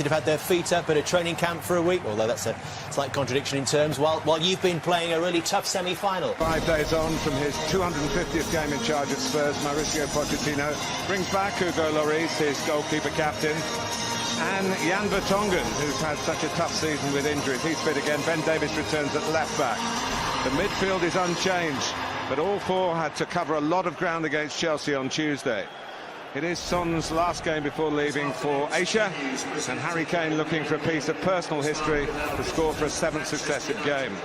have had their feet up at a training camp for a week, although that's a slight contradiction in terms, while you've been playing a really tough semi-final. 5 days on from his 250th game in charge at Spurs, Mauricio Pochettino brings back Hugo Lloris, his goalkeeper captain, and Jan Vertonghen, who's had such a tough season with injuries. He's fit again. Ben Davies returns at left back. The midfield is unchanged, but all four had to cover a lot of ground against Chelsea on Tuesday. It is Son's last game before leaving for Asia, and Harry Kane looking for a piece of personal history to score for a 7th successive game.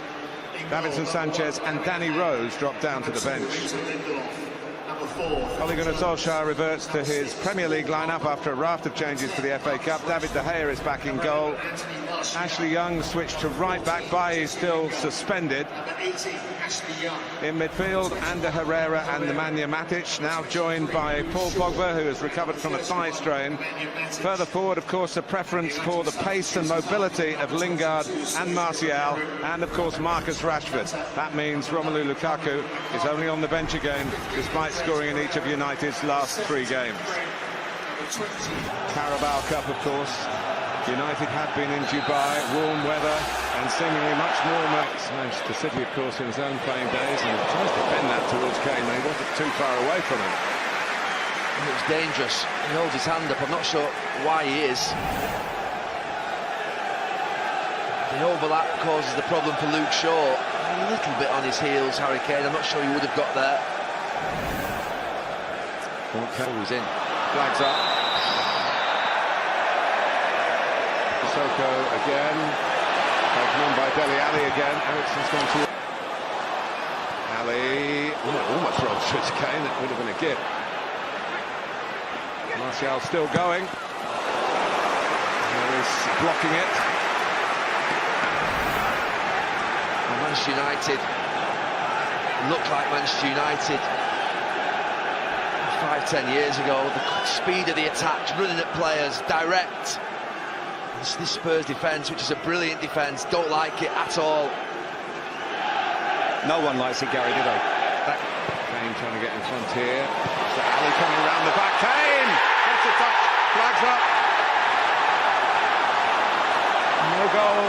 Davinson Sanchez and Danny Rose drop down to the bench. Ole Gunnar Solskjaer reverts to his Premier League lineup after a raft of changes for the FA Cup. David De Gea is back in goal. Ashley Young switched to right back. Bailly still suspended. In midfield, Ander Herrera and Nemanja Matic, now joined by Paul Pogba, who has recovered from a thigh strain. Further forward, of course, a preference for the pace and mobility of Lingard and Martial, and of course Marcus Rashford. That means Romelu Lukaku is only on the bench again, despite scoring in each of United's last 3 games. Carabao Cup, of course. United had been in Dubai, warm weather and seemingly much warmer. Manchester City, of course, in his own playing days, and he tries to bend that towards Kane. He wasn't too far away from him. It was dangerous. He holds his hand up. I'm not sure why he is. The overlap causes the problem for Luke Shaw. A little bit on his heels, Harry Kane. I'm not sure he would have got there. He's in. Flags up. Sissoko again. Taken on by Dele Alli again. Ericsson's gone to Ali. Almost rolled through to Kane. That would have been a gift. Martial still going. Harris blocking it. And Manchester United looked like Manchester United 5-10 years ago. The speed of the attacks, running at players, direct. This Spurs defence, which is a brilliant defence, don't like it at all. No one likes it, Gary, do they? Kane trying to get in front here. So Ali coming around the back. Kane! That's a touch. Flags up. No goal.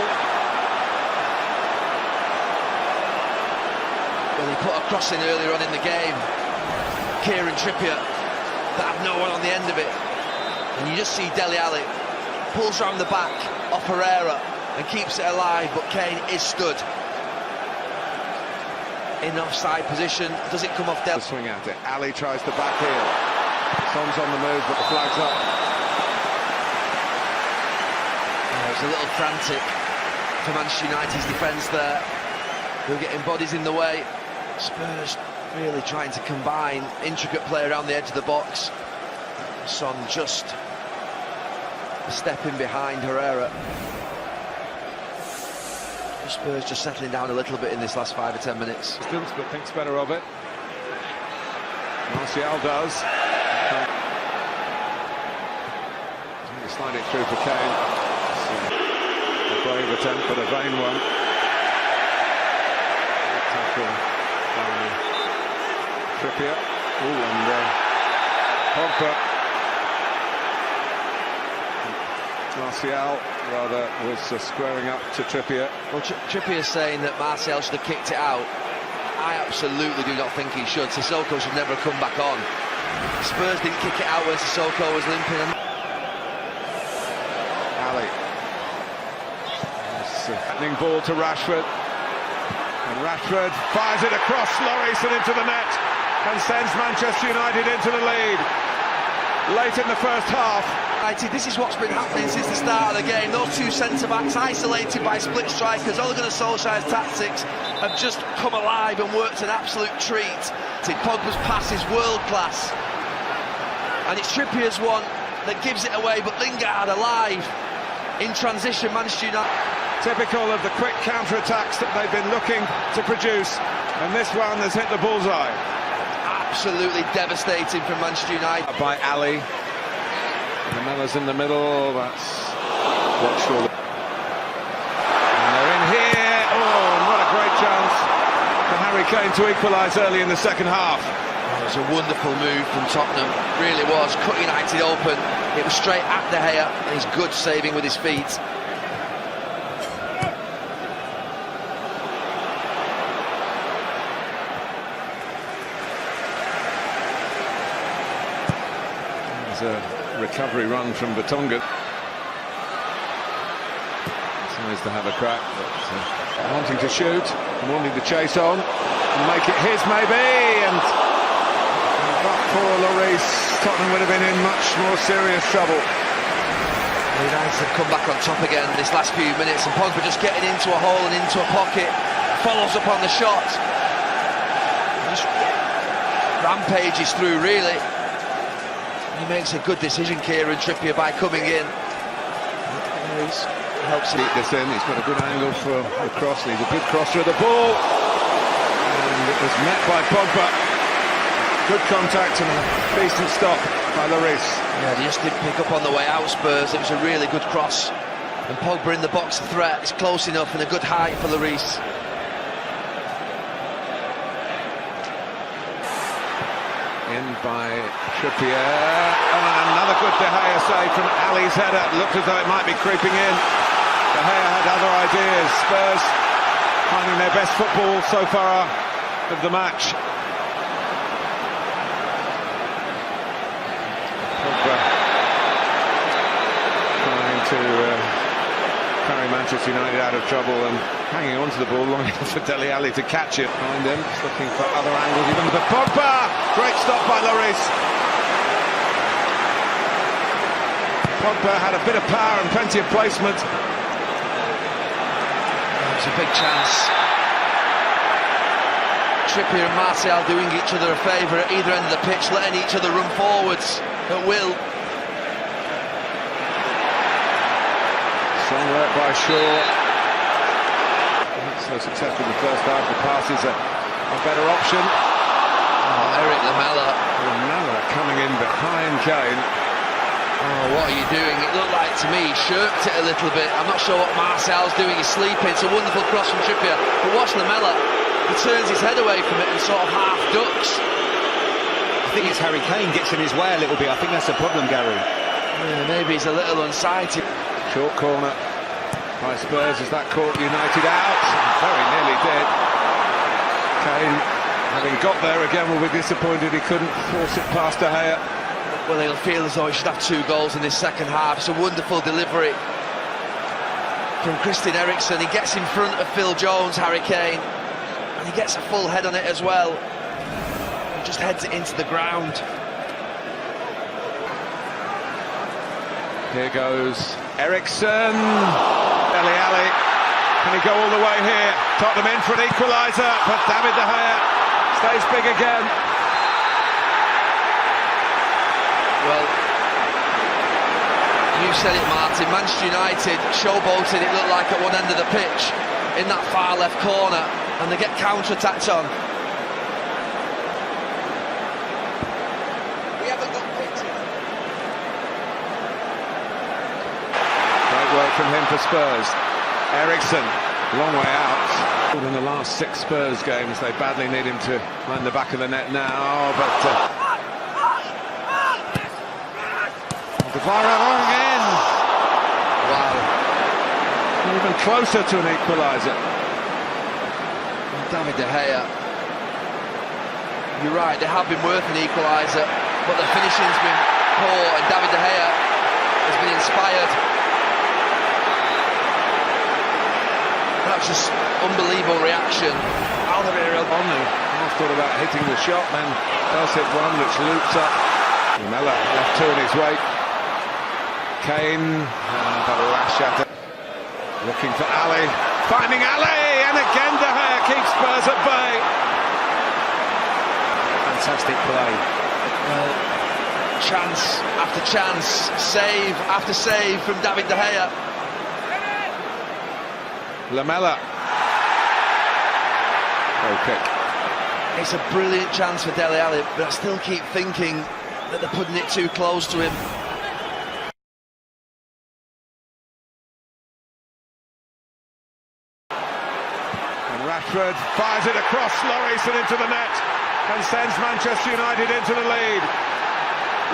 Well, he put a cross in earlier on in the game. Kieran Trippier, that had no one on the end of it. And you just see Dele Alli pulls around the back off Herrera and keeps it alive, but Kane is stood in offside position. Does it come off Dele? Swing at it. Ali tries the back heel. Son's on the move, but the flag's up. It's a little frantic for Manchester United's defence there. They're getting bodies in the way. Spurs really trying to combine. Intricate play around the edge of the box. Son just stepping behind Herrera. Spurs just settling down a little bit in this last 5 or 10 minutes. Stills, but thinks better of it. Martial does. Slide it through for Kane. A brave attempt, but a vain one. Tackle by Trippier. And Pogba. Martial, rather, was squaring up to Trippier. Well, Trippier's saying that Martial should have kicked it out. I absolutely do not think he should. Sissoko should never have come back on. Spurs didn't kick it out when Sissoko was limping. Ali. Threatening ball to Rashford. And Rashford fires it across Lloris and into the net and sends Manchester United into the lead. Late in the first half. This is what's been happening since the start of the game. Those two centre-backs isolated by split strikers. Ole Gunnar Solskjaer's tactics have just come alive and worked an absolute treat. Pogba's pass is world-class. And it's Trippier's one that gives it away, but Lingard alive. In transition, Manchester United. Typical of the quick counter-attacks that they've been looking to produce. And this one has hit the bullseye. Absolutely devastating for Manchester United. By Ali. Lamella's in the middle, that's what surely. And they're in here. Oh, what a great chance for Harry Kane to equalise early in the second half. It was a wonderful move from Tottenham, really was. Cut United open. It was straight at De Gea, and he's good saving with his feet. There's a recovery run from Vertonghen. Tries to have a crack, but wanting to shoot, and wanting to chase on, and make it his maybe, and but poor Lloris, Tottenham would have been in much more serious trouble. United have come back on top again this last few minutes, and Pogba just getting into a hole and into a pocket, follows up on the shot, just rampages through really. He makes a good decision, Kieran Trippier, by coming in. Helps him. This in, he's got a good angle for the cross, he's a good crosser of the ball, and it was met by Pogba. Good contact and a decent stop by Lloris. Yeah, they just didn't pick up on the way out, Spurs. It was a really good cross, and Pogba in the box of threat. It's close enough and a good height for Lloris. In by Trippier, and another good De Gea save from Ali's header. Looked as though it might be creeping in. De Gea had other ideas. Spurs finding their best football so far of the match. Pogba trying to carry Manchester United out of trouble and hanging on to the ball long enough for Dele Alli to catch it. Behind him, looking for other angles, even for Pogba. Great stop by Lloris. Pogba had a bit of power and plenty of placement. It's a big chance. Trippier and Martial doing each other a favour at either end of the pitch, letting each other run forwards at will. Strong work by Shaw. Not so successful in the first half. The pass is a better option. Oh, Eric Lamela. Lamela coming in behind Kane. Oh, what are you doing? It looked like to me he shirked it a little bit. I'm not sure what Martial's doing. He's sleeping. It's a wonderful cross from Trippier. But watch Lamela. He turns his head away from it and sort of half ducks. I think it's Harry Kane gets in his way a little bit. I think that's the problem, Gary. Yeah, maybe he's a little unsighted. Short corner by Spurs as that caught United out. Very nearly did. Kane, having got there again, will be disappointed he couldn't force it past De Gea. Well, he'll feel as though he should have 2 goals in this second half. It's a wonderful delivery from Christian Eriksen. He gets in front of Phil Jones, Harry Kane, and he gets a full head on it as well. He just heads it into the ground. Here goes Eriksen. Dele Alli. Can he go all the way here? Tottenham in for an equaliser, but David De Gea stays big again. Well, you said it, Martin. Manchester United showboated, it looked like, at one end of the pitch in that far left corner, and they get counter-attacked on. We haven't got pictures. Great work from him for Spurs. Eriksen, long way out. In the last 6 Spurs games, they badly need him to land the back of the net now, but again. Wow. Even closer to an equaliser. David De Gea. You're right, they have been worth an equaliser, but the finishing's been poor, and David De Gea has been inspired. That's just unbelievable reaction. Alderweireld on there. Half thought about hitting the shot, then does hit one which loops up. Lamela left 2 in his wake. Kane and the lash at it. Looking for Ali, finding Ali, and again De Gea keeps Spurs at bay. Fantastic play. Chance after chance, save after save from David De Gea. Lamela. Goal kick. It's a brilliant chance for Dele Alli, but I still keep thinking that they're putting it too close to him. Rashford fires it across Lloris and into the net and sends Manchester United into the lead.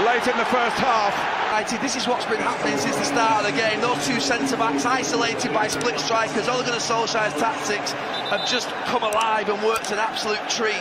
Late in the first half, This is what's been happening since the start of the game. Those two centre-backs isolated by split strikers. Ole Gunnar Solskjaer's tactics have just come alive and worked an absolute treat.